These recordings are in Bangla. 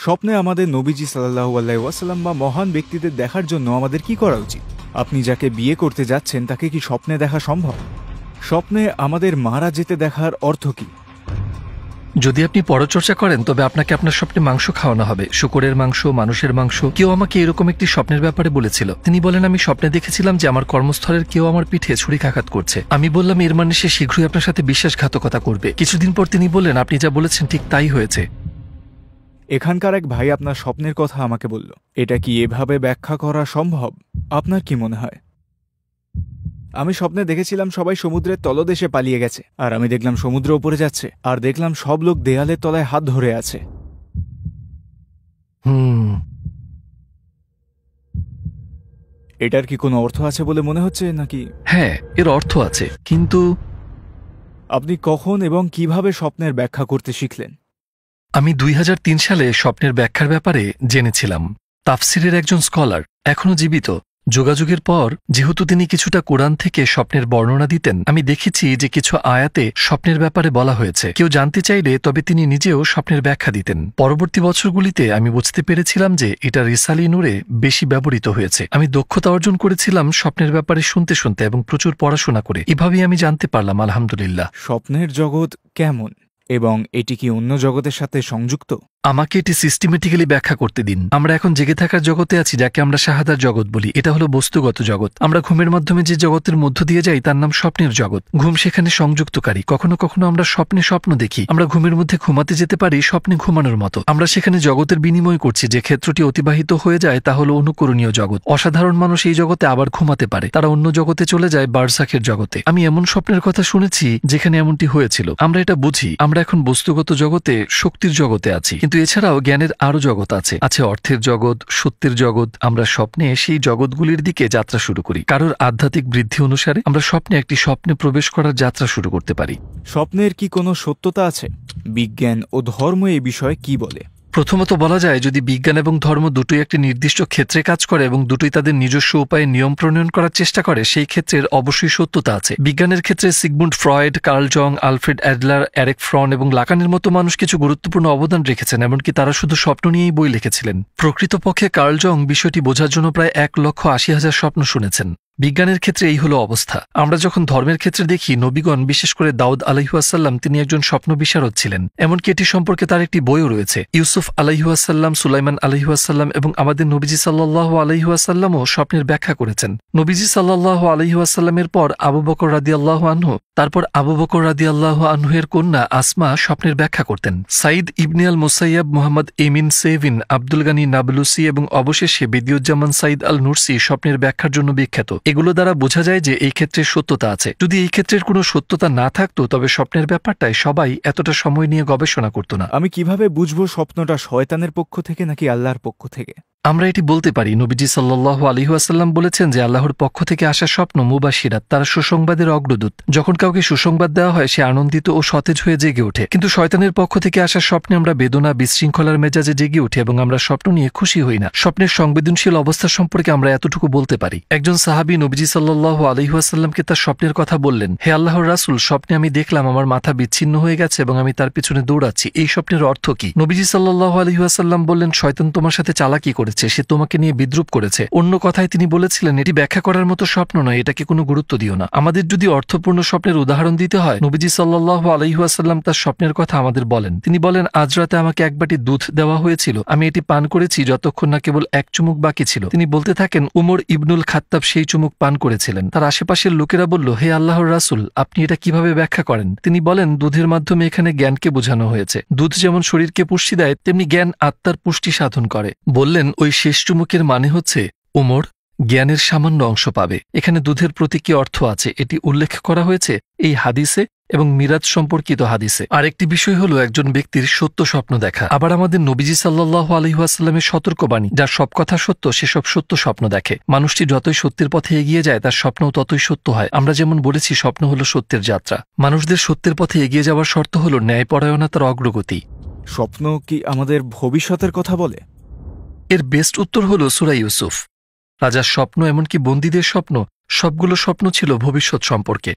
স্বপ্নে আমাদের নবীজি সাল্লাল্লাহু আলাইহি ওয়াসাল্লাম বা মহান ব্যক্তিদের দেখার জন্য আমাদের কি করা উচিত? আপনি যাকে বিয়ে করতে যাচ্ছেন তাকে কি স্বপ্নে দেখা সম্ভব? স্বপ্নে আমাদের মারা যেতে দেখার অর্থ কি? যদি আপনি পরচর্চা করেন তবে আপনাকে আপনার স্বপ্নে মাংস খাওয়ানো হবে, শূকরের মাংস, মানুষের মাংস। কেউ আমাকে এরকম একটি স্বপ্নের ব্যাপারে বলেছিল। তিনি বলেন, আমি স্বপ্নে দেখেছিলাম যে আমার কর্মস্থলের কেউ আমার পিঠে ছুরিকাঘাত করছে। আমি বললাম, এর মানে সে শীঘ্রই আপনার সাথে বিশ্বাসঘাতকতা করবে। কিছুদিন পর তিনি বললেন, আপনি যা বলেছেন ঠিক তাই হয়েছে। এখানকার এক ভাই আপনার স্বপ্নের কথা আমাকে বলল। এটা কি এভাবে ব্যাখ্যা করা সম্ভব? আপনার কি মনে হয়? আমি স্বপ্নে দেখেছিলাম সবাই সমুদ্রের তলদেশে পালিয়ে গেছে, আর আমি দেখলাম সমুদ্র উপরে যাচ্ছে, আর দেখলাম সব লোক দেয়ালের তলায় হাত ধরে আছে। এটার কি কোনো অর্থ আছে বলে মনে হচ্ছে নাকি? হ্যাঁ, এর অর্থ আছে, কিন্তু আপনি কখন এবং কিভাবে স্বপ্নের ব্যাখ্যা করতে শিখলেন? আমি 2003 সালে স্বপ্নের ব্যাখ্যার ব্যাপারে জেনেছিলাম। তাফসিরের একজন স্কলার, এখনও জীবিত, যোগাযোগের পর যেহেতু তিনি কিছুটা কোরআন থেকে স্বপ্নের বর্ণনা দিতেন, আমি দেখেছি যে কিছু আয়াতে স্বপ্নের ব্যাপারে বলা হয়েছে। কেউ জানতে চাইলে তবে তিনি নিজেও স্বপ্নের ব্যাখ্যা দিতেন। পরবর্তী বছরগুলিতে আমি বুঝতে পেরেছিলাম যে এটা রিসালি নূরে বেশি ব্যবহৃত হয়েছে। আমি দক্ষতা অর্জন করেছিলাম স্বপ্নের ব্যাপারে শুনতে শুনতে এবং প্রচুর পড়াশোনা করে। এভাবেই আমি জানতে পারলাম, আলহামদুলিল্লাহ। স্বপ্নের জগৎ কেমন এবং এটি কি অন্য জগতের সাথে সংযুক্ত? আমাকে এটি সিস্টেমেটিক্যালি ব্যাখ্যা করতে দিন। আমরা এখন জেগে থাকার জগতে আছি, যাকে আমরা শাহাদার জগৎ বলি। এটা হলো বস্তুগত জগৎ। আমরা ঘুমের মাধ্যমে যে জগতের মধ্য দিয়ে যাই তার নাম স্বপ্নের জগৎ। ঘুম সেখানে সংযুক্তকারী। কখনো কখনো আমরা স্বপ্নে স্বপ্ন দেখি। আমরা ঘুমের মধ্যে ঘুমাতে যেতে পারি স্বপ্নে ঘুমানোর মতো। আমরা সেখানে জগতের বিনিময় করছি। যে ক্ষেত্রটি অতিবাহিত হয়ে যায় তা হলো অনুকরণীয় জগৎ। অসাধারণ মানুষ এই জগতে আবার ঘুমাতে পারে, তারা অন্য জগতে চলে যায়, বারসাখের জগতে। আমি এমন স্বপ্নের কথা শুনেছি যেখানে এমনটি হয়েছিল। আমরা এটা বুঝি। আমরা এখন বস্তুগত জগতে, শক্তির জগতে আছি, কিন্তু এছাড়াও জ্ঞানের আরো জগৎ আছে। আছে অর্থের জগৎ, সত্যের জগৎ। আমরা স্বপ্নে সেই জগৎগুলির দিকে যাত্রা শুরু করি। কারোর আধ্যাত্মিক বৃদ্ধি অনুসারে আমরা একটি স্বপ্নে প্রবেশ করার যাত্রা শুরু করতে পারি। স্বপ্নের কি কোনো সত্যতা আছে? বিজ্ঞান ও ধর্ম এই বিষয়ে কি বলে? প্রথমত বলা যায়, যদি বিজ্ঞান এবং ধর্ম দুটোই একটি নির্দিষ্ট ক্ষেত্রে কাজ করে এবং দুটোই তাদের নিজস্ব উপায়ে নিয়ম প্রণয়ন করার চেষ্টা করে, সেই ক্ষেত্রের অবশ্যই সত্যতা আছে। বিজ্ঞানের ক্ষেত্রে সিগমুন্ড ফ্রয়েড, কার্ল জং, আলফ্রেড অ্যাডলার, এরিক ফ্রন এবং লাকানের মতো মানুষ কিছু গুরুত্বপূর্ণ অবদান রেখেছেন। এমনকি তারা শুধু স্বপ্ন নিয়েই বই লিখেছিলেন। প্রকৃতপক্ষে কার্ল জং বিষয়টি বোঝার জন্য প্রায় 1,80,000 স্বপ্ন শুনেছেন। বিজ্ঞানের ক্ষেত্রে এই হলো অবস্থা। আমরা যখন ধর্মের ক্ষেত্রে দেখি, নবীগণ, বিশেষ করে দাউদ আলাইহিসসালাম, তিনি একজন স্বপ্ন বিশারদ ছিলেন। এমনকি এটি সম্পর্কে তার একটি বইও রয়েছে। ইউসুফ আলাইহিসসালাম, সুলাইমান আলাইহিসসালাম এবং আমাদের নবীজি সাল্লাল্লাহু আলাইহিসসালামও স্বপ্নের ব্যাখ্যা করেছেন। নবীজি সাল্লাল্লাহু আলাইহিসসালামের পর আবু বকর রাদিয়াল্লাহু আনহু, তারপর আবু বকর রাদিয়াল্লাহু আনহু এর কন্যা আসমা স্বপ্নের ব্যাখ্যা করতেন। সাইদ ইবনে আল মুসাইয়াব, মোহাম্মদ এমিন সেভিন, আব্দুল গানি নাবলুসি এবং অবশেষে বেদিউজ্জামান সাইদ আল নুরসি স্বপ্নের ব্যাখ্যার জন্য বিখ্যাত। এগুলো দ্বারা বোঝা যায় যে এই ক্ষেত্রে সত্যতা আছে। যদি এই ক্ষেত্রের কোনো সত্যতা না থাকতো তবে স্বপ্নের ব্যাপারটায় সবাই এতটা সময় নিয়ে গবেষণা করত না। আমি কিভাবে বুঝবো স্বপ্নটা শয়তানের পক্ষ থেকে নাকি আল্লাহর পক্ষ থেকে? আমরা এটি বলতে পারি, নবীজি সাল্লাল্লাহু আলাইহি ওয়াসাল্লাম বলেছেন যে আল্লাহর পক্ষ থেকে আসা স্বপ্ন মুবাশশিরাত, তারা সুসংবাদের অগ্রদূত। যখন কাউকে সুসংবাদ দেওয়া হয় সে আনন্দিত ও সতেজ হয়ে জেগে ওঠে। কিন্তু শয়তানের পক্ষ থেকে আসা স্বপ্নে আমরা বেদনা, বিশৃঙ্খলার মেজাজে জেগে উঠি এবং আমরা স্বপ্ন নিয়ে খুশি হই না। স্বপ্নের সংবেদনশীল অবস্থা সম্পর্কে আমরা এতটুকু বলতে পারি। একজন সাহাবী নবীজি সাল্লাল্লাহু আলাইহি ওয়াসাল্লামকে তার স্বপ্নের কথা বললেন, হে আল্লাহর রাসূল, স্বপ্নে আমি দেখলাম আমার মাথা বিচ্ছিন্ন হয়ে গেছে এবং আমি তার পিছনে দৌড়াচ্ছি। এই স্বপ্নের অর্থ কি? নবীজি সাল্লাল্লাহু আলাইহি ওয়াসাল্লাম বললেন, শয়তান তোমার সাথে চালাকি করেছে, সে তোমাকে নিয়ে বিদ্রুপ করেছে। অন্য কথায় তিনি বলেছিলেন, এটি ব্যাখ্যা করার মতো স্বপ্ন নয়, এটাকে কোনো গুরুত্ব দিও না। আমাদের যদি অর্থপূর্ণ স্বপ্নের উদাহরণ দিতে হয়, নবীজি সাল্লাল্লাহু আলাইহি ওয়াসাল্লাম তার স্বপ্নের কথা আমাদের বলেন। তিনি বলেন, আজ রাতে আমাকে এক বাটি দুধ দেওয়া হয়েছিল, আমি এটি পান করেছি যতক্ষণ না কেবল এক চুমুক বাকি ছিল। তিনি বলতে থাকেন, উমর ইবনুল খাত্তাব সেই চুমুক পান করেছিলেন। তার আশেপাশের লোকেরা বলল, হে আল্লাহর রাসূল, আপনি এটা কিভাবে ব্যাখ্যা করেন? তিনি বলেন, দুধের মাধ্যমে এখানে জ্ঞানকে বোঝানো হয়েছে। দুধ যেমন শরীরকে পুষ্টি দেয়, তেমনি জ্ঞান আত্মার পুষ্টি সাধন করে। বললেন, ওই শেষ চুমুকের মানে হচ্ছে উমর জ্ঞানের সামান্য অংশ পাবে। এখানে দুধের প্রতি কি অর্থ আছে এটি উল্লেখ করা হয়েছে এই হাদিসে এবং মিরাজ সম্পর্কিত হাদিসে। আরেকটি বিষয় হলো একজন ব্যক্তির সত্য স্বপ্ন দেখা। আবার আমাদের নবীজি সাল্লাল্লাহু আলাইহি ওয়াসাল্লামের সতর্কবাণী, যার সব কথা সত্য সেসব সত্য স্বপ্ন দেখে। মানুষটি যতই সত্যের পথে এগিয়ে যায় তার স্বপ্নও ততই সত্য হয়। আমরা যেমন বলেছি, স্বপ্ন হলো সত্যের যাত্রা। মানুষদের সত্যের পথে এগিয়ে যাওয়ার শর্ত হলো ন্যায়পরায়ণতার অগ্রগতি। স্বপ্ন কি আমাদের ভবিষ্যতের কথা বলে? এর বেস্ট উত্তর হলো সূরা ইউসুফ। রাজার স্বপ্ন, এমনকি বন্দীদের স্বপ্ন, সবগুলো স্বপ্ন ছিল ভবিষ্যৎ সম্পর্কে।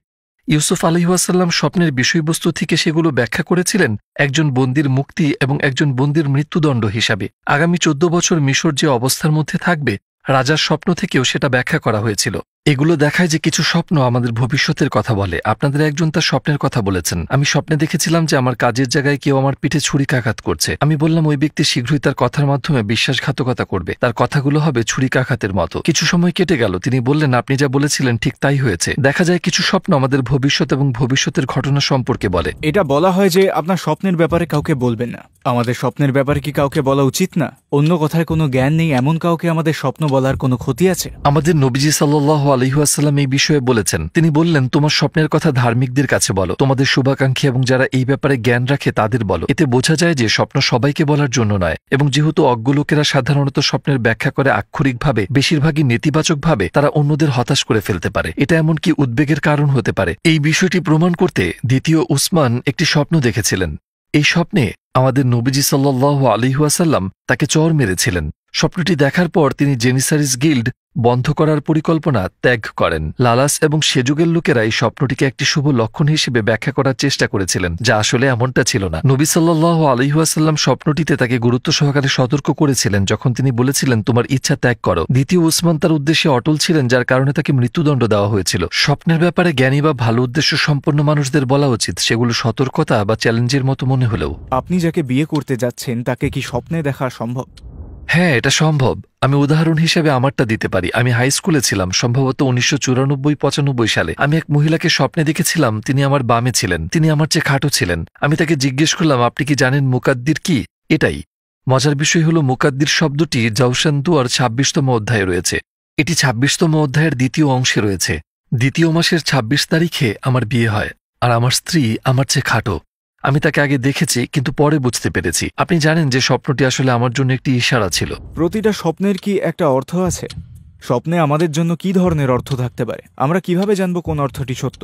ইউসুফ আলাইহিসসালাম স্বপ্নের বিষয়বস্তু থেকে সেগুলো ব্যাখ্যা করেছিলেন একজন বন্দির মুক্তি এবং একজন বন্দির মৃত্যুদণ্ড হিসাবে। আগামী 14 বছর মিশর যে অবস্থার মধ্যে থাকবে, রাজার স্বপ্ন থেকেও সেটা ব্যাখ্যা করা হয়েছিল। এগুলো দেখায় যে কিছু স্বপ্ন আমাদের ভবিষ্যতের কথা বলে। আপনাদের একজন তার স্বপ্নের কথা বলেছেন, আমি স্বপ্নে দেখেছিলাম যে আমার কাজের জায়গায় কেউ আমার পিঠে ছুরিকাঘাত করছে। আমি বললাম ওই ব্যক্তি শীঘ্রই তার কথার মাধ্যমে বিশ্বাসঘাতকতা করবে, তার কথাগুলো হবে ছুরিকাঘাতের মতো। কিছু সময় কেটে গেল, তিনি বললেন আপনি যা বলেছিলেন ঠিক তাই হয়েছে। দেখা যায় কিছু স্বপ্ন আমাদের ভবিষ্যৎ এবং ভবিষ্যতের ঘটনা সম্পর্কে বলে। এটা বলা হয় যে আপনার স্বপ্নের ব্যাপারে কাউকে বলবেন না। আমাদের স্বপ্নের ব্যাপারে কি কাউকে বলা উচিত না? অন্য কথায় কোনো জ্ঞান নেই এমন কাউকে আমাদের স্বপ্ন বলার কোনো ক্ষতি আছে? আমাদের নবীজি সাল্লাল্লাহু আলাইহি ওয়াসাল্লাম এই বিষয়ে বলেছেন। তিনি বললেন তোমার স্বপ্নের কথা ধার্মিকদের কাছে বলো, তোমাদের শুভাকাঙ্ক্ষী এবং যারা এই ব্যাপারে জ্ঞান রাখে তাদের বলো। এতে বোঝা যায় যে স্বপ্ন সবাইকে বলার জন্য নয়, এবং যেহেতু অজ্ঞ লোকেরা সাধারণত স্বপ্নের ব্যাখ্যা করে আক্ষরিকভাবে, বেশিরভাগই নেতিবাচকভাবে, তারা অন্যদের হতাশ করে ফেলতে পারে। এটা এমনকি উদ্বেগের কারণ হতে পারে। এই বিষয়টি প্রমাণ করতে দ্বিতীয় উসমান একটি স্বপ্ন দেখেছিলেন। এই স্বপ্নে আমাদের নবীজি সাল্লাল্লাহু আলাইহি ওয়াসাল্লাম তাকে চর মেরেছিলেন। স্বপ্নটি দেখার পর তিনি জেনিসারিস গিল্ড বন্ধ করার পরিকল্পনা ত্যাগ করেন। লালাস এবং সেযুগের লোকেরা এই স্বপ্নটিকে একটি শুভ লক্ষণ হিসেবে ব্যাখ্যা করার চেষ্টা করেছিলেন, যা আসলে এমনটা ছিল না। নবী সাল্লাল্লাহু আলাইহি ওয়াসাল্লাম স্বপ্নটিতে তাকে গুরুত্ব সহকারে সতর্ক করেছিলেন যখন তিনি বলেছিলেন তোমার ইচ্ছা ত্যাগ করো। দ্বিতীয় উসমান তার উদ্দেশ্যে অটল ছিলেন, যার কারণে তাকে মৃত্যুদণ্ড দেওয়া হয়েছিল। স্বপ্নের ব্যাপারে জ্ঞানী বা ভালো উদ্দেশ্য সম্পন্ন মানুষদের বলা উচিত, সেগুলো সতর্কতা বা চ্যালেঞ্জের মতো মনে হলেও। আপনি যাকে বিয়ে করতে যাচ্ছেন তাকে কি স্বপ্নে দেখা সম্ভব? হ্যাঁ, এটা সম্ভব। আমি উদাহরণ হিসেবে আমারটা দিতে পারি। আমি হাই স্কুলে ছিলাম, সম্ভবত 1994-95 সালে। আমি এক মহিলাকে স্বপ্নে দেখেছিলাম, তিনি আমার বামে ছিলেন, তিনি আমার চেয়ে খাটো ছিলেন। আমি তাকে জিজ্ঞেস করলাম আপনি কি জানেন মুকাদ্দির কি? এটাই মজার বিষয় হলো মুকাদ্দির শব্দটি জাওশান দুয়ার 26তম অধ্যায়ে রয়েছে। এটি 26তম অধ্যায়ের দ্বিতীয় অংশে রয়েছে। দ্বিতীয় মাসের 26 তারিখে আমার বিয়ে হয়, আর আমার স্ত্রী আমার চেয়ে খাটো। আমি তাকে আগে দেখেছি, কিন্তু পরে বুঝতে পেরেছি। আপনি জানেন যে স্বপ্নটি আসলে আমার জন্য একটি ইশারা ছিল। প্রতিটা স্বপ্নের কি একটা অর্থ আছে? স্বপ্নে আমাদের জন্য কি ধরনের অর্থ থাকতে পারে? আমরা কিভাবে জানবো কোন অর্থটি সত্য?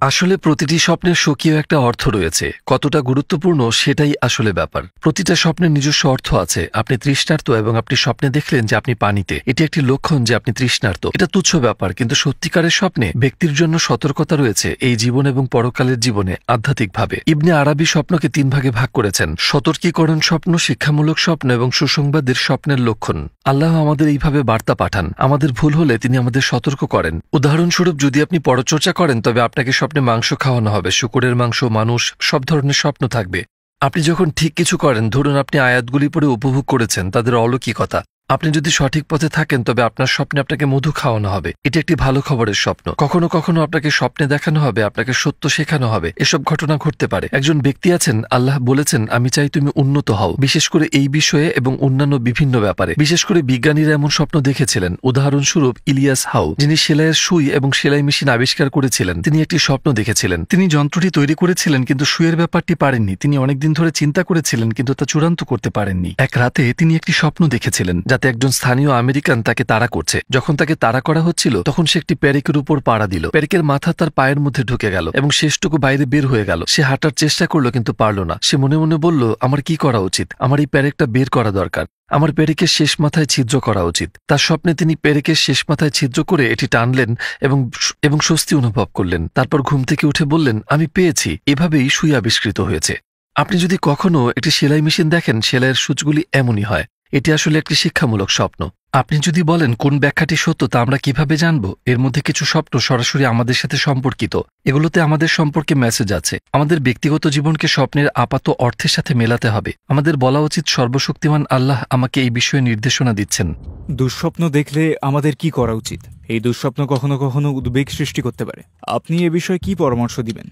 আসলে প্রতিটি স্বপ্নের স্বকীয় একটা অর্থ রয়েছে। কতটা গুরুত্বপূর্ণ সেটাই আসলে ব্যাপার। প্রতিটা স্বপ্নের নিজস্ব অর্থ আছে। আপনি তৃষ্ণার্ত এবং আপনি স্বপ্নে দেখলেন যে আপনি পানিতে, এটি একটি লক্ষণ যে আপনি তৃষ্ণার্ত। এটা তুচ্ছ ব্যাপার, কিন্তু সত্যিকারের স্বপ্নে ব্যক্তির জন্য সতর্কতা রয়েছে এই জীবন এবং পরকালের জীবনে আধ্যাত্মিকভাবে। ইবনে আরবি স্বপ্নকে 3 ভাগে ভাগ করেছেন: সতর্কীকরণ স্বপ্ন, শিক্ষামূলক স্বপ্ন এবং সুসংবাদের স্বপ্নের লক্ষণ। আল্লাহ আমাদের এইভাবে বার্তা পাঠান। আমাদের ভুল হলে তিনি আমাদের সতর্ক করেন। উদাহরণস্বরূপ, যদি আপনি পরচর্চা করেন তবে আপনাকে স্বপ্নে মাংস খাওয়ানো হবে, শুকরের মাংস, মানুষ, সব ধরনের স্বপ্ন থাকবে। আপনি যখন ঠিক কিছু করেন, ধরুন আপনি আয়াতগুলি পড়ে উপভোগ করেছেন তাদের অলৌকিকতা, আপনি যদি সঠিক পথে থাকেন তবে আপনার স্বপ্নে আপনাকে মধু খাওয়ানো হবে। এটি একটি ভালো খবরের স্বপ্ন। কখনো কখনো আপনাকে স্বপ্নে দেখানো হবে, আপনাকে সত্য শেখানো হবে। এসব ঘটনা ঘটতে পারে। একজন ব্যক্তি আছেন, আল্লাহ বলেছেন আমি চাই তুমি উন্নত হও, বিশেষ করে এই বিষয়ে এবং অন্যান্য বিভিন্ন ব্যাপারে। বিশেষ করে বিজ্ঞানীরা এমন স্বপ্ন দেখেছিলেন। উদাহরণস্বরূপ ইলিয়াস হাউ, যিনি সেলাইয়ের সুই এবং সেলাই মেশিন আবিষ্কার করেছিলেন, তিনি একটি স্বপ্ন দেখেছিলেন। তিনি যন্ত্রটি তৈরি করেছিলেন কিন্তু সুইয়ের ব্যাপারটি পারেননি। তিনি অনেকদিন ধরে চিন্তা করেছিলেন কিন্তু তা চূড়ান্ত করতে পারেননি। এক রাতে তিনি একটি স্বপ্ন দেখেছিলেন যাতে একজন স্থানীয় আমেরিকান তাকে তাড়া করছে। যখন তাকে তাড়া করা হচ্ছিল তখন সে একটি প্যারেকের উপর পাড়া দিল। প্যারেকের মাথা তার পায়ের মধ্যে ঢুকে গেল এবং শেষটুকু বাইরে বের হয়ে গেল। সে হাঁটার চেষ্টা করলো কিন্তু পারল না। সে মনে মনে বলল আমার কি করা উচিত? আমার এই প্যারেকটা বের করা দরকার। আমার পেরেকের শেষ মাথায় ছিদ্র করা উচিত। তার স্বপ্নে তিনি পেরেকের শেষ মাথায় ছিদ্র করে এটি টানলেন এবং স্বস্তি অনুভব করলেন। তারপর ঘুম থেকে উঠে বললেন আমি পেয়েছি। এভাবেই সুই আবিষ্কৃত হয়েছে। আপনি যদি কখনো একটি সেলাই মেশিন দেখেন, সেলাইয়ের সূচগুলি এমনই হয়। এটি আসলে একটি শিক্ষামূলক স্বপ্ন। আপনি যদি বলেন কোন ব্যাখ্যাটি সত্য তা আমরা কিভাবে জানব? এর মধ্যে কিছু স্বপ্ন সরাসরি আমাদের সাথে সম্পর্কিত। এগুলোতে আমাদের সম্পর্কে মেসেজ আছে। আমাদের ব্যক্তিগত জীবনকে স্বপ্নের আপাত অর্থের সাথে মেলাতে হবে। আমাদের বলা উচিত সর্বশক্তিমান আল্লাহ আমাকে এই বিষয়ে নির্দেশনা দিচ্ছেন। দুঃস্বপ্ন দেখলে আমাদের কি করা উচিত? এই দুঃস্বপ্ন কখনো কখনো উদ্বেগ সৃষ্টি করতে পারে। আপনি এ বিষয়ে কি পরামর্শ দিবেন?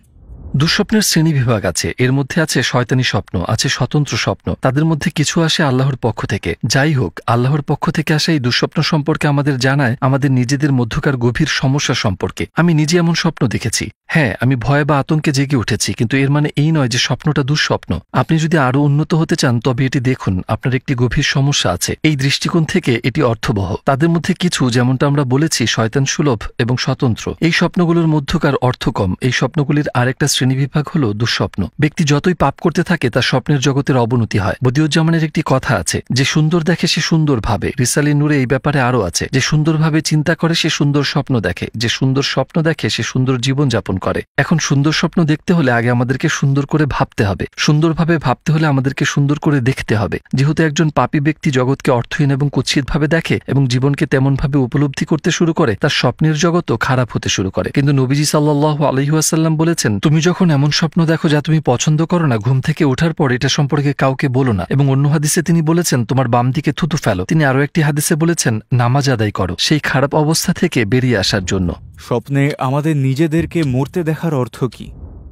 দুঃস্বপ্নের শ্রেণীবিভাগ আছে। এর মধ্যে আছে শয়তানি স্বপ্ন, আছে স্বতন্ত্র স্বপ্ন। তাদের মধ্যে কিছু আসে আল্লাহর পক্ষ থেকে। যাই হোক, আল্লাহর পক্ষ থেকে আসা এই দুঃস্বপ্ন সম্পর্কে আমাদের জানায় আমাদের নিজেদের মধ্যকার গভীর সমস্যা সম্পর্কে। আমি নিজে এমন স্বপ্ন দেখেছি। হ্যাঁ, আমি ভয় বা আতঙ্কে জেগে উঠেছি, কিন্তু এর মানে এই নয় যে স্বপ্নটা দুঃস্বপ্ন। আপনি যদি আরও উন্নত হতে চান তবে এটি দেখুন আপনার একটি গভীর সমস্যা আছে। এই দৃষ্টিকোণ থেকে এটি অর্থবহ। তাদের মধ্যে কিছু, যেমনটা আমরা বলেছি, শয়তান সুলভ এবং স্বতন্ত্র। এই স্বপ্নগুলোর মধ্যকার অর্থ কম। এই স্বপ্নগুলির আরেকটা শ্রেণীবিভাগ হল দুঃস্বপ্ন। ব্যক্তি যতই পাপ করতে থাকে তার স্বপ্নের জগতের অবনতি হয়। বদিউজ্জামানের একটি কথা আছে, যে সুন্দর দেখে সে সুন্দর ভাবে। রিসালে নূরে এই ব্যাপারে আরও আছে, যে সুন্দরভাবে চিন্তা করে সে সুন্দর স্বপ্ন দেখে, যে সুন্দর স্বপ্ন দেখে সে সুন্দর জীবনযাপন করে। এখন সুন্দর স্বপ্ন দেখতে হলে আগে আমাদেরকে সুন্দর করে ভাবতে হবে, সুন্দরভাবে ভাবতে হলে আমাদেরকে সুন্দর করে দেখতে হবে। যেহেতু একজন পাপী ব্যক্তি জগৎকে অর্থহীন এবং কুৎসিতভাবে দেখে এবং জীবনকে তেমনভাবে উপলব্ধি করতে শুরু করে, তার স্বপ্নের জগৎও খারাপ হতে শুরু করে। কিন্তু নবীজি সাল্লাল্লাহু আলাইহি ওয়াসাল্লাম বলেছেন, তুমি যখন এমন স্বপ্ন দেখো যা তুমি পছন্দ করো না, ঘুম থেকে ওঠার পর এটা সম্পর্কে কাউকে বলো না। এবং অন্য হাদিসে তিনি বলেছেন, তোমার বাম দিকে থুতু ফেলো। তিনি আরও একটি হাদিসে বলেছেন, নামাজ আদায় করো সেই খারাপ অবস্থা থেকে বেরিয়ে আসার জন্য। স্বপ্নে আমাদের নিজেদেরকে মরতে দেখার অর্থ কি?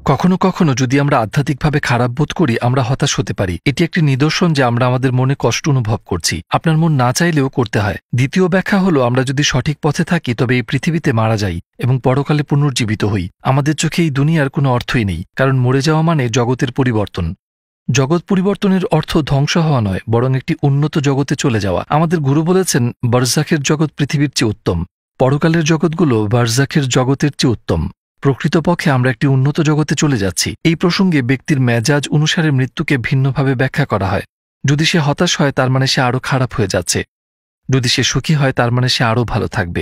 কখনো কখনো যদি আমরা আধ্যাত্মিকভাবে খারাপ বোধ করি, আমরা হতাশ হতে পারি। এটি একটি নিদর্শন যে আমরা আমাদের মনে কষ্ট অনুভব করছি। আপনার মন না চাইলেও করতে হয়। দ্বিতীয় ব্যাখ্যা হলো, আমরা যদি সঠিক পথে থাকি তবে এই পৃথিবীতে মারা যাই এবং পরকালে পুনর্জীবিত হই। আমাদের চোখে এই দুনিয়ার কোনো অর্থই নেই, কারণ মরে যাওয়া মানে জগতের পরিবর্তন। জগৎ পরিবর্তনের অর্থ ধ্বংস হওয়া নয়, বরং একটি উন্নত জগতে চলে যাওয়া। আমাদের গুরু বলেছেন, বারজাখের জগৎ পৃথিবীর চেয়ে উত্তম, পরকালের জগৎগুলো বারজাখের জগতের চেয়ে উত্তম। প্রকৃতপক্ষে আমরা একটি উন্নত জগতে চলে যাচ্ছি। এই প্রসঙ্গে ব্যক্তির মেজাজ অনুসারে মৃত্যুকে ভিন্নভাবে ব্যাখ্যা করা হয়। যদি সে হতাশ হয় তার মানে সে আরও খারাপ হয়ে যাচ্ছে, যদি সে সুখী হয় তার মানে সে আরও ভালো থাকবে।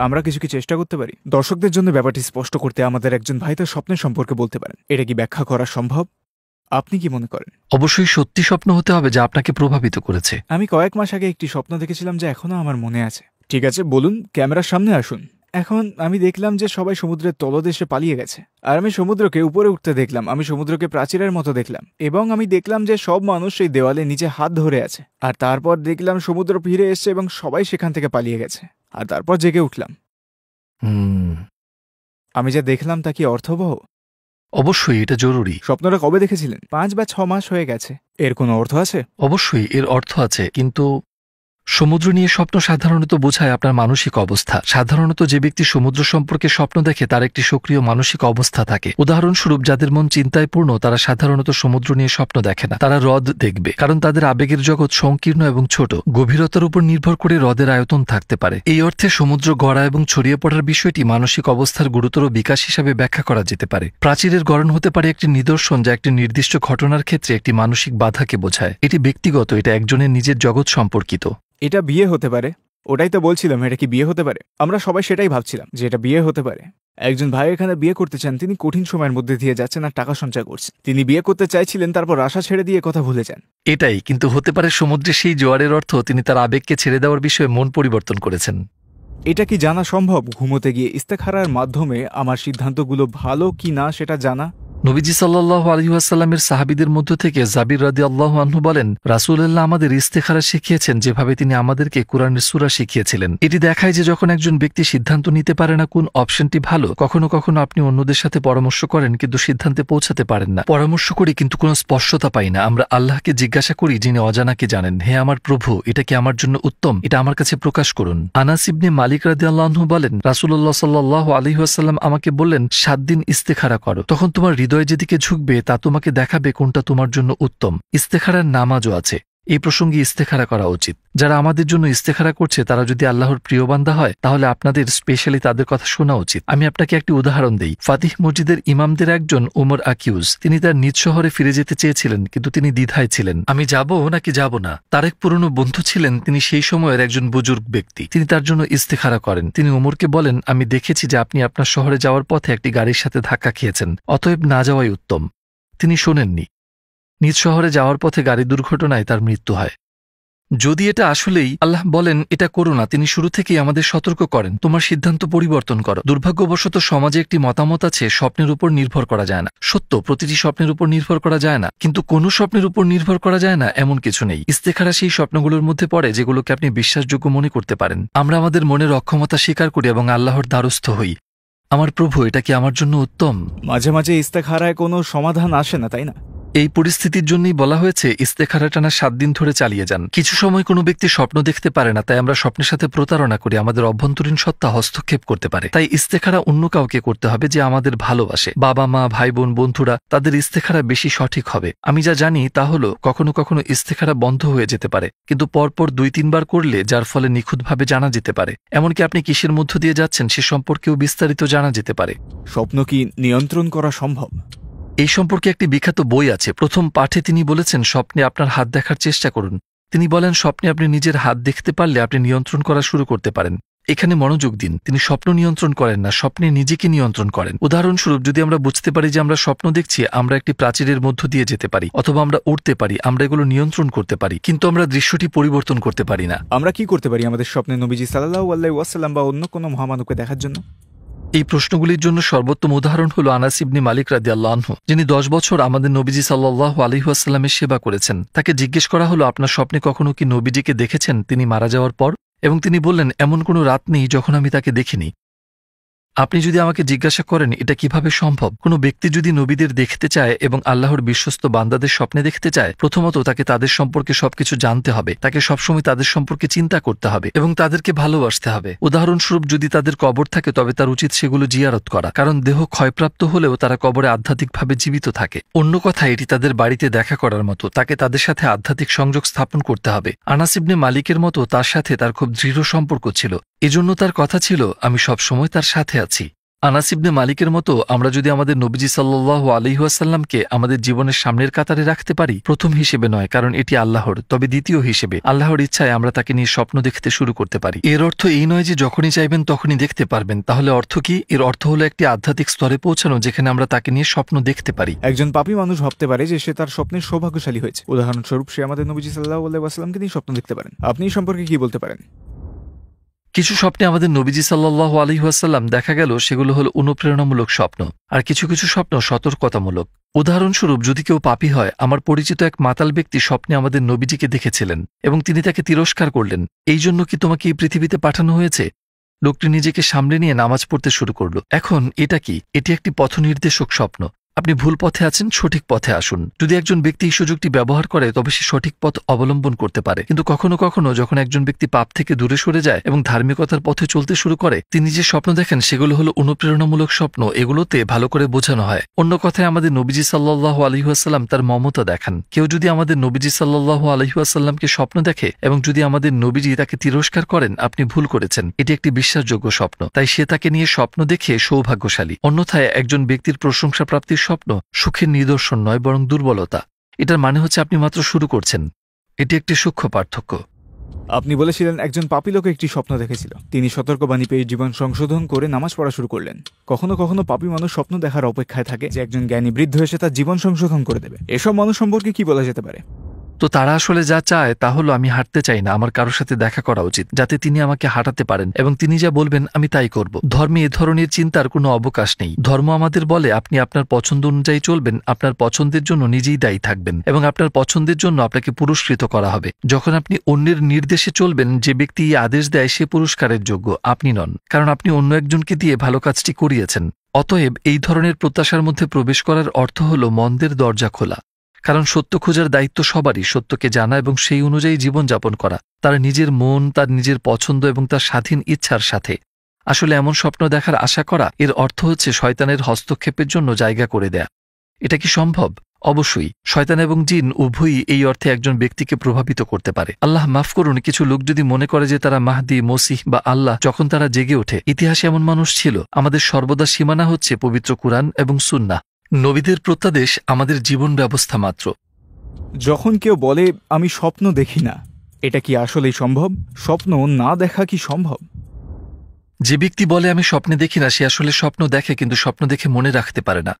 আমরা কিছু কি চেষ্টা করতে পারি? দর্শকদের জন্য ব্যাপারটি স্পষ্ট করতে আমাদের একজন ভাই তার স্বপ্নের সম্পর্কে বলতে পারেন। এটা কি ব্যাখ্যা করা সম্ভব? আপনি কি মনে করেন? অবশ্যই সত্যি স্বপ্ন হতে হবে যা আপনাকে প্রভাবিত করেছে। আমি কয়েক মাস আগে একটি স্বপ্ন দেখেছিলাম যা এখনো আমার মনে আছে। ঠিক আছে, বলুন, ক্যামেরার সামনে আসুন। এখন আমি দেখলাম যে সবাই সমুদ্রের তলদেশে পালিয়ে গেছে, আর আমি সমুদ্রকে উপরে উঠতে দেখলাম। আমি সমুদ্রকে প্রাচীরের মতো দেখলাম, এবং আমি দেখলাম যে সব মানুষ সেই দেওয়ালে নিচে হাত ধরে আছে। আর তারপর দেখলাম সমুদ্র ফিরে এসছে এবং সবাই সেখান থেকে পালিয়ে গেছে। আর তারপর জেগে উঠলাম। আমি যা দেখলাম তা কি অর্থবহ? অবশ্যই এটা জরুরি। স্বপ্নটা কবে দেখেছিলেন? 5 বা 6 মাস হয়ে গেছে। এর কোনো অর্থ আছে? অবশ্যই এর অর্থ আছে, কিন্তু সমুদ্র নিয়ে স্বপ্ন সাধারণত বোঝায় আপনার মানসিক অবস্থা। সাধারণত যে ব্যক্তি সমুদ্র সম্পর্কে স্বপ্ন দেখে তার একটি সক্রিয় মানসিক অবস্থা থাকে। উদাহরণস্বরূপ, যাদের মন চিন্তায় পূর্ণ তারা সাধারণত সমুদ্র নিয়ে স্বপ্ন দেখে না, তারা হ্রদ দেখবে, কারণ তাদের আবেগের জগৎ সংকীর্ণ এবং ছোট। গভীরতার উপর নির্ভর করে হ্রদের আয়তন থাকতে পারে। এই অর্থে সমুদ্র গড়া এবং ছড়িয়ে পড়ার বিষয়টি মানসিক অবস্থার গুরুতর বিকাশ হিসাবে ব্যাখ্যা করা যেতে পারে। প্রাচীরের গড়ন হতে পারে একটি নিদর্শন যা একটি নির্দিষ্ট ঘটনার ক্ষেত্রে একটি মানসিক বাধাকে বোঝায়। এটি ব্যক্তিগত, এটা একজনের নিজের জগৎ সম্পর্কিত। এটা বিয়ে হতে পারে। ওটাই তো বলছিলাম, এটা কি বিয়ে হতে পারে? আমরা সবাই সেটাই ভাবছিলাম যে এটা বিয়ে হতে পারে। একজন ভাই এখানে বিয়ে করতে চান। তিনি কঠিন সময়ের মধ্যে দিয়ে যাচ্ছেন আর টাকা সঞ্চয় করছেন। তিনি বিয়ে করতে চাইছিলেন, তারপর আশা ছেড়ে দিয়ে কথা ভুলে যান। এটাই কিন্তু হতে পারে সমুদ্রে সেই জোয়ারের অর্থ তিনি তার আবেগকে ছেড়ে দেওয়ার বিষয়ে মন পরিবর্তন করেছেন। এটা কি জানা সম্ভব? ঘুমোতে গিয়ে ইস্তেখারার মাধ্যমে আমার সিদ্ধান্তগুলো ভালো কি না সেটা জানা? নবীজি সাল্লাল্লাহু আলাইহি ওয়াসাল্লামের সাহাবীদের মধ্য থেকে জাবির রাদিয়াল্লাহু আনহু বলেন, রাসূলুল্লাহ আমাদের ইস্তেখারা শিখিয়েছেন যেভাবে তিনি আমাদেরকে কুরআনের সূরা শিখিয়েছিলেন। এটি দেখায় যে যখন একজন ব্যক্তি সিদ্ধান্ত নিতে পারে না কোন অপশনটি ভালো, কখনো কখনো আপনি অন্যদের সাথে পরামর্শ করেন কিন্তু সিদ্ধান্তে পৌঁছাতে পারেন না। পরামর্শ করি কিন্তু কোনো স্পষ্টতা পাই না। আমরা আল্লাহকে জিজ্ঞাসা করি যিনি অজানাকে জানেন, হে আমার প্রভু, এটা কি আমার জন্য উত্তম? এটা আমার কাছে প্রকাশ করুন। আনাস ইবনে মালিক রাদিয়াল্লাহু আনহু বলেন, রাসূলুল্লাহ সাল্লাল্লাহু আলাইহি ওয়াসাল্লাম আমাকে বললেন, 7 দিন ইস্তেখারা করো, তখন তোমার হৃদয় যেদিকে ঝুঁকবে তা তোমাকে দেখাবে কোনটা তোমার জন্য উত্তম। ইস্তেখারার নামাজও আছে। এই প্রসঙ্গে ইস্তেখারা করা উচিত। যারা আমাদের জন্য ইস্তেখারা করছে তারা যদি আল্লাহর প্রিয় বান্দা হয় তাহলে আপনাদের স্পেশালি তাদের কথা শোনা উচিত। আমি আপনাকে একটি উদাহরণ দেই। ফাতিহ মসজিদের ইমামদের একজন ওমর আকিউজ, তিনি তার নিজ শহরে ফিরে যেতে চেয়েছিলেন, কিন্তু তিনি দ্বিধায় ছিলেন, আমি যাব নাকি যাব না। তার এক পুরনো বন্ধু ছিলেন, তিনি সেই সময়ের একজন বুজুর্গ ব্যক্তি। তিনি তার জন্য ইস্তেখারা করেন। তিনি ওমরকে বলেন, আমি দেখেছি যে আপনি আপনার শহরে যাওয়ার পথে একটি গাড়ির সাথে ধাক্কা খেয়েছেন, অতএব না যাওয়াই উত্তম। তিনি শোনেননি। নিজ শহরে যাওয়ার পথে গাড়ি দুর্ঘটনায় তার মৃত্যু হয়। যদি এটা আসলেই আল্লাহ বলেন এটা করো না, তিনি শুরু থেকেই আমাদের সতর্ক করেন, তোমার সিদ্ধান্ত পরিবর্তন করো। দুর্ভাগ্যবশত সমাজে একটি মতামত আছে, স্বপ্নের উপর নির্ভর করা যায় না। সত্য, প্রতিটি স্বপ্নের উপর নির্ভর করা যায় না, কিন্তু কোনো স্বপ্নের উপর নির্ভর করা যায় না এমন কিছু নেই। ইস্তেখারা সেই স্বপ্নগুলোর মধ্যে পড়ে যেগুলোকে আপনি বিশ্বাসযোগ্য মনে করতে পারেন। আমরা আমাদের মনের অক্ষমতা স্বীকার করি এবং আল্লাহর দ্বারস্থ হই, আমার প্রভু, এটা কি আমার জন্য উত্তম? মাঝে মাঝে ইস্তেখারায় কোনো সমাধান আসে না, তাই না? এই পরিস্থিতির জন্যই বলা হয়েছে ইস্তেখারা টানা 7 দিন ধরে চালিয়ে যান। কিছু সময় কোনো ব্যক্তি স্বপ্ন দেখতে পারে না, তাই আমরা স্বপ্নের সাথে প্রতারণা করি, আমাদের অভ্যন্তরীণ সত্তা হস্তক্ষেপ করতে পারে। তাই ইস্তেখারা অন্য কাউকে করতে হবে যে আমাদের ভালোবাসে। বাবা মা, ভাই বোন, বন্ধুরা, তাদের ইস্তেখারা বেশি সঠিক হবে। আমি যা জানি তা হলো কখনো কখনো ইস্তেখারা বন্ধ হয়ে যেতে পারে, কিন্তু পরপর 2-3 বার করলে যার ফলে নিখুঁতভাবে জানা যেতে পারে। এমনকি আপনি কিসের মধ্য দিয়ে যাচ্ছেন সে সম্পর্কেও বিস্তারিত জানা যেতে পারে। স্বপ্ন কি নিয়ন্ত্রণ করা সম্ভব? এই সম্পর্কে একটি বিখ্যাত বই আছে। প্রথম পাঠে তিনি বলেছেন, স্বপ্নে আপনার হাত দেখার চেষ্টা করুন। তিনি বলেন, স্বপ্নে আপনি নিজের হাত দেখতে পারলে আপনি নিয়ন্ত্রণ করা শুরু করতে পারেন। এখানে মনোযোগ দিন, তিনি স্বপ্ন নিয়ন্ত্রণ করেন না, স্বপ্নে নিজেকে নিয়ন্ত্রণ করেন। উদাহরণস্বরূপ, যদি আমরা বুঝতে পারি যে আমরা স্বপ্ন দেখছি, আমরা একটি প্রাচীরের মধ্য দিয়ে যেতে পারি, অথবা আমরা উড়তে পারি, আমরা এগুলো নিয়ন্ত্রণ করতে পারি, কিন্তু আমরা দৃশ্যটি পরিবর্তন করতে পারি না। আমরা কি করতে পারি আমাদের স্বপ্নে নবীজি সাল্লাল্লাহু আলাইহি ওয়াসাল্লাম বা অন্য কোনো মহামানবকে দেখার জন্য? এই প্রশ্নগুলির জন্য সর্বোত্তম উদাহরণ হল আনাস ইবনে মালিক রাদিয়াল্লাহু আনহু, যিনি 10 বছর আমাদের নবীজি সাল্লাল্লাহু আলাইহি ওয়াসাল্লামের সেবা করেছেন। তাকে জিজ্ঞেস করা হলো, আপনার স্বপ্নে কখনো কি নবীজিকে দেখেছেন তিনি মারা যাওয়ার পর? এবং তিনি বললেন, এমন কোনো রাত নেই যখন আমি তাকে দেখিনি। আপনি যদি আমাকে জিজ্ঞাসা করেন এটা কিভাবে সম্ভব, কোনো ব্যক্তি যদি নবীদের দেখতে চায় এবং আল্লাহর বিশ্বস্ত বান্দাদের স্বপ্নে দেখতে চায়, প্রথমত তাকে তাদের সম্পর্কে সবকিছু জানতে হবে, তাকে সবসময় তাদের সম্পর্কে চিন্তা করতে হবে এবং তাদেরকে ভালোবাসতে হবে। উদাহরণস্বরূপ, যদি তাদের কবর থাকে তবে তার উচিত সেগুলো জিয়ারত করা, কারণ দেহ ক্ষয়প্রাপ্ত হলেও তারা কবরে আধ্যাত্মিকভাবে জীবিত থাকে। অন্য কথা, এটি তাদের বাড়িতে দেখা করার মতো, তাকে তাদের সাথে আধ্যাত্মিক সংযোগ স্থাপন করতে হবে। আনাস ইবনে মালিকের মতো তার সাথে তার খুব দৃঢ় সম্পর্ক ছিল, এজন্য তার কথা ছিল, আমি সবসময় তার সাথে আছি। আনাস ইবনে মালিকের মতো আমরা যদি আমাদের নবীজি সাল্লাল্লাহু আলাইহি ওয়াসাল্লামকে আমাদের জীবনের সামনের কাতারে রাখতে পারি, প্রথম হিসেবে নয় কারণ এটি আল্লাহর, তবে দ্বিতীয় হিসেবে আল্লাহর ইচ্ছায় আমরা তাকে নিয়ে স্বপ্ন দেখতে শুরু করতে পারি। এর অর্থ এই নয় যে যখনই চাইবেন তখনই দেখতে পারবেন। তাহলে অর্থ কি? এর অর্থ হলো একটি আধ্যাত্মিক স্তরে পৌঁছানো যেখানে আমরা তাকে নিয়ে স্বপ্ন দেখতে পারি। একজন পাপী মানুষ ভাবতে পারে যে সে তার স্বপ্নের সৌভাগ্যশালী হয়েছে। উদাহরণস্বরূপ, সে আমাদের নবীজি সাল্লাল্লাহু আলাইহি ওয়াসাল্লামকে নিয়ে স্বপ্ন দেখতে পারেন। আপনি এই সম্পর্কে কি বলতে পারেন? কিছু স্বপ্নে আমাদের নবীজি সাল্লাল্লাহু আলাইহি ওয়াসাল্লাম দেখা গেল সেগুলো হলো অনুপ্রেরণামূলক স্বপ্ন, আর কিছু কিছু স্বপ্ন সতর্কতামূলক। উদাহরণস্বরূপ, যদি কেউ পাপী হয়, আমার পরিচিত এক মাতাল ব্যক্তি স্বপ্নে আমাদের নবীজিকে দেখেছিলেন এবং তিনি তাকে তিরস্কার করলেন, এই জন্য কি তোমাকে এই পৃথিবীতে পাঠানো হয়েছে? লোকটি নিজেকে সামলে নিয়ে নামাজ পড়তে শুরু করল। এখন এটা কি? এটি একটি পথনির্দেশক স্বপ্ন। আপনি ভুল পথে আছেন, সঠিক পথে আসুন। যদি একজন ব্যক্তি এই সুযোগটি ব্যবহার করে তবে সে সঠিক পথ অবলম্বন করতে পারে, কিন্তু কখনো কখনো যখন একজন ব্যক্তি পাপ থেকে দূরে সরে যায় এবং ধার্মিকতার পথে চলতে শুরু করে, তিনি যে স্বপ্ন দেখেন সেগুলো হলো অনুপ্রেরণামূলক স্বপ্ন, এগুলোতে ভালো করে বোঝানো হয়। অন্য কথায়, আমাদের নবীজি সাল্লাল্লাহু আলাইহি ওয়াসাল্লাম তার মমতা দেখান। কেউ যদি আমাদের নবীজি সাল্লাল্লাহু আলাইহি ওয়াসাল্লামকে স্বপ্ন দেখে এবং যদি আমাদের নবীজি তাকে তিরস্কার করেন, আপনি ভুল করেছেন, এটি একটি বিশ্বাসযোগ্য স্বপ্ন, তাই সে তাকে নিয়ে স্বপ্ন দেখে সৌভাগ্যশালী। অন্যথায় একজন ব্যক্তির প্রশংসা প্রাপ্তির স্বপ্ন সুখের নিদর্শন নয় বরং দুর্বলতা। এটার মানে হচ্ছে আপনি মাত্র শুরু করছেন। এটি একটি সূক্ষ্ম পার্থক্য। আপনি বলেছিলেন একজন পাপী লোক একটি স্বপ্ন দেখেছিল, তিনি সতর্কবাণী পেয়ে জীবন সংশোধন করে নামাজ পড়া শুরু করলেন। কখনো কখনো পাপী মানুষ স্বপ্ন দেখার অপেক্ষায় থাকে যে একজন জ্ঞানী বৃদ্ধ এসে তার জীবন সংশোধন করে দেবে। এসব মানুষ সম্পর্কে কি বলা যেতে পারে? তো তারা আসলে যা চায় তা হলো, আমি হাঁটতে চাই না, আমার কারোর সাথে দেখা করা উচিত যাতে তিনি আমাকে হাঁটাতে পারেন এবং তিনি যা বলবেন আমি তাই করব। ধর্মে এ ধরনের চিন্তার কোনো অবকাশ নেই। ধর্ম আমাদের বলে আপনি আপনার পছন্দ অনুযায়ী চলবেন, আপনার পছন্দের জন্য নিজেই দায়ী থাকবেন এবং আপনার পছন্দের জন্য আপনাকে পুরস্কৃত করা হবে। যখন আপনি অন্যের নির্দেশে চলবেন, যে ব্যক্তি এই আদেশ দেয় সে পুরস্কারের যোগ্য, আপনি নন, কারণ আপনি অন্য একজনকে দিয়ে ভালো কাজটি করিয়েছেন। অতএব এই ধরনের প্রত্যাশার মধ্যে প্রবেশ করার অর্থ হল মন্দের দরজা খোলা, কারণ সত্য খোঁজার দায়িত্ব সবারই, সত্যকে জানা এবং সেই অনুযায়ী জীবনযাপন করা, তার নিজের মন, তার নিজের পছন্দ এবং তার স্বাধীন ইচ্ছার সাথে। আসলে এমন স্বপ্ন দেখার আশা করা, এর অর্থ হচ্ছে শয়তানের হস্তক্ষেপের জন্য জায়গা করে দেয়া। এটা কি সম্ভব? অবশ্যই। শয়তান এবং জিন উভয়ই এই অর্থে একজন ব্যক্তিকে প্রভাবিত করতে পারে। আল্লাহ মাফ করুন, কিছু লোক যদি মনে করে যে তারা মাহদি, মসিহ বা আল্লাহ, যখন তারা জেগে ওঠে। ইতিহাসে এমন মানুষ ছিল। আমাদের সর্বদা সীমানা হচ্ছে পবিত্র কুরআন এবং সুন্নাহ। নবীদের প্রত্যাদেশ আমাদের জীবন ব্যবস্থা মাত্র। যখন কেউ বলে আমি স্বপ্ন দেখি না, এটা কি আসলেই সম্ভব? স্বপ্ন না দেখা কি সম্ভব? যে ব্যক্তি বলে আমি স্বপ্নে দেখি না, সে আসলে স্বপ্ন দেখে কিন্তু স্বপ্ন দেখে মনে রাখতে পারে না।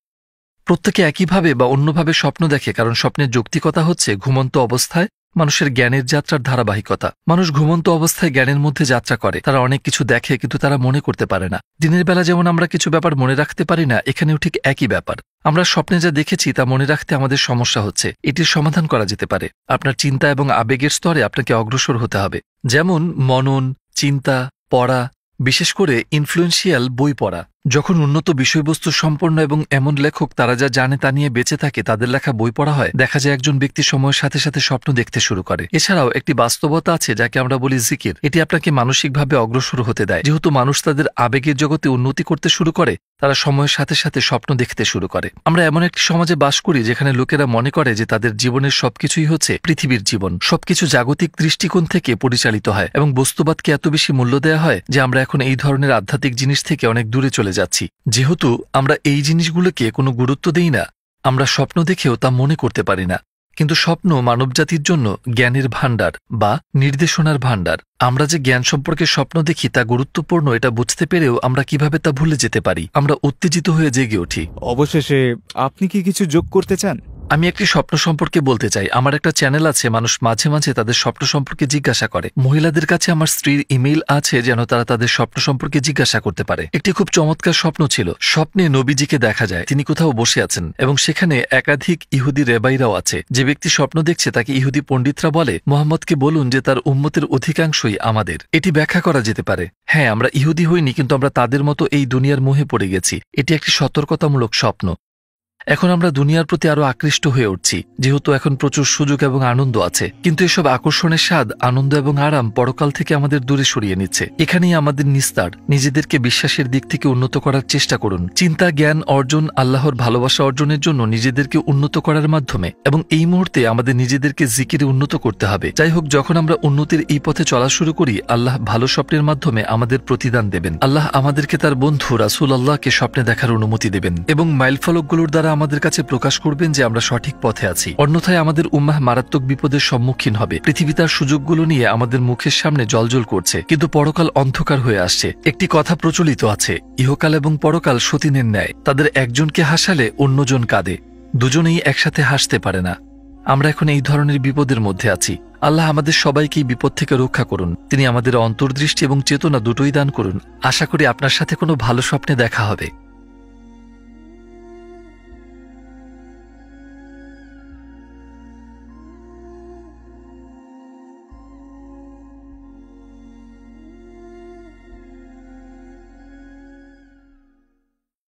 প্রত্যেকে একইভাবে বা অন্যভাবে স্বপ্ন দেখে, কারণ স্বপ্নের যৌক্তিকতা হচ্ছে ঘুমন্ত অবস্থায় মানুষের জ্ঞানের যাত্রার ধারাবাহিকতা। মানুষ ঘুমন্ত অবস্থায় জ্ঞানের মধ্যে যাত্রা করে। তারা অনেক কিছু দেখে কিন্তু তারা মনে করতে পারে না। দিনের বেলা যেমন আমরা কিছু ব্যাপার মনে রাখতে পারি না, এখানেও ঠিক একই ব্যাপার। আমরা স্বপ্নে যা দেখেছি তা মনে রাখতে আমাদের সমস্যা হচ্ছে। এটির সমাধান করা যেতে পারে। আপনার চিন্তা এবং আবেগের স্তরে আপনাকে অগ্রসর হতে হবে, যেমন মনন, চিন্তা, পড়া, বিশেষ করে ইনফ্লুয়েন্সিয়াল বই পড়া। যখন উন্নত বিষয়বস্তু সম্পন্ন এবং এমন লেখক তারা যা জানে তা নিয়ে বেঁচে থাকে তাদের লেখা বই পড়া হয়, দেখা যায় একজন ব্যক্তি সময়ের সাথে সাথে স্বপ্ন দেখতে শুরু করে। এছাড়াও একটি বাস্তবতা আছে যাকে আমরা বলি জিকির। এটি আপনাকে মানসিকভাবে অগ্রসর হতে দেয়। যেহেতু মানুষ তাদের আবেগের জগতে উন্নতি করতে শুরু করে, তারা সময়ের সাথে সাথে স্বপ্ন দেখতে শুরু করে। আমরা এমন একটি সমাজে বাস করি যেখানে লোকেরা মনে করে যে তাদের জীবনের সবকিছুই হচ্ছে পৃথিবীর জীবন। সবকিছু জাগতিক দৃষ্টিকোণ থেকে পরিচালিত হয় এবং বস্তুবাদকে এত বেশি মূল্য দেওয়া হয় যে আমরা এখন এই ধরনের আধ্যাত্মিক জিনিস থেকে অনেক দূরে চলে যাচ্ছি। যেহেতু আমরা এই জিনিসগুলোকে কোনো গুরুত্ব দেই না, আমরা স্বপ্ন দেখেও তা মনে করতে পারি না। কিন্তু স্বপ্ন মানবজাতির জন্য জ্ঞানের ভাণ্ডার বা নির্দেশনার ভাণ্ডার। আমরা যে জ্ঞান সম্পর্কে স্বপ্ন দেখি তা গুরুত্বপূর্ণ এটা বুঝতে পেরেও আমরা কিভাবে তা ভুলে যেতে পারি। আমরা উত্তেজিত হয়ে জেগে উঠি। অবশেষে আপনি কি কিছু যোগ করতে চান? আমি একটি স্বপ্ন সম্পর্কে বলতে চাই। আমার একটা চ্যানেল আছে, মানুষ মাঝে মাঝে তাদের স্বপ্ন সম্পর্কে জিজ্ঞাসা করে। মহিলাদের কাছে আমার স্ত্রীর ইমেইল আছে যেন তারা তাদের স্বপ্ন সম্পর্কে জিজ্ঞাসা করতে পারে। একটি খুব চমৎকার স্বপ্ন ছিল। স্বপ্নে নবীজিকে দেখা যায়, তিনি কোথাও বসে আছেন এবং সেখানে একাধিক ইহুদি রেবাইরাও আছে। যে ব্যক্তি স্বপ্ন দেখছে তাকে ইহুদি পণ্ডিতরা বলে, মোহাম্মদকে বলুন যে তার উম্মতের অধিকাংশই আমাদের। এটি ব্যাখ্যা করা যেতে পারে, হ্যাঁ আমরা ইহুদি হইনি, কিন্তু আমরা তাদের মতো এই দুনিয়ার মোহে পড়ে গেছি। এটি একটি সতর্কতামূলক স্বপ্ন। এখন আমরা দুনিয়ার প্রতি আরো আকৃষ্ট হয়ে উঠছি, যেহেতু এখন প্রচুর সুযোগ এবং আনন্দ আছে। কিন্তু এসব আকর্ষণের স্বাদ, আনন্দ এবং আরাম পরকাল থেকে আমাদের দূরে সরিয়ে নিচ্ছে। এখানেই আমাদের নিস্তার। নিজেদেরকে বিশ্বাসের দিক থেকে উন্নত করার চেষ্টা করুন। চিন্তা, জ্ঞান অর্জন, আল্লাহর ভালোবাসা অর্জনের জন্য নিজেদেরকে উন্নত করার মাধ্যমে, এবং এই মুহূর্তে আমাদের নিজেদেরকে জিকিরে উন্নত করতে হবে। যাই হোক, যখন আমরা উন্নতির এই পথে চলা শুরু করি, আল্লাহ ভালো স্বপ্নের মাধ্যমে আমাদের প্রতিদান দেবেন। আল্লাহ আমাদেরকে তার বন্ধু রাসূল আল্লাহকে স্বপ্নে দেখার অনুমতি দেবেন এবং মাইলফলকগুলোর দ্বারা আমাদের কাছে প্রকাশ করবেন যে আমরা সঠিক পথে আছি। অন্যথায় আমাদের উম্মাহ মারাত্মক বিপদের সম্মুখীন হবে। পৃথিবী তার সুযোগগুলো নিয়ে আমাদের মুখের সামনে জ্বলজ্বল করছে, কিন্তু পরকাল অন্ধকার হয়ে আসছে। একটি কথা প্রচলিত আছে, ইহকাল এবং পরকাল সতীনের ন্যায়। তাদের একজনকে হাসালে অন্যজন কাঁদে, দুজনেই একসাথে হাসতে পারে না। আমরা এখন এই ধরনের বিপদের মধ্যে আছি। আল্লাহ আমাদের সবাইকে এই বিপদ থেকে রক্ষা করুন। তিনি আমাদের অন্তর্দৃষ্টি এবং চেতনা দুটোই দান করুন। আশা করি আপনার সাথে কোনো ভালো স্বপ্নে দেখা হবে।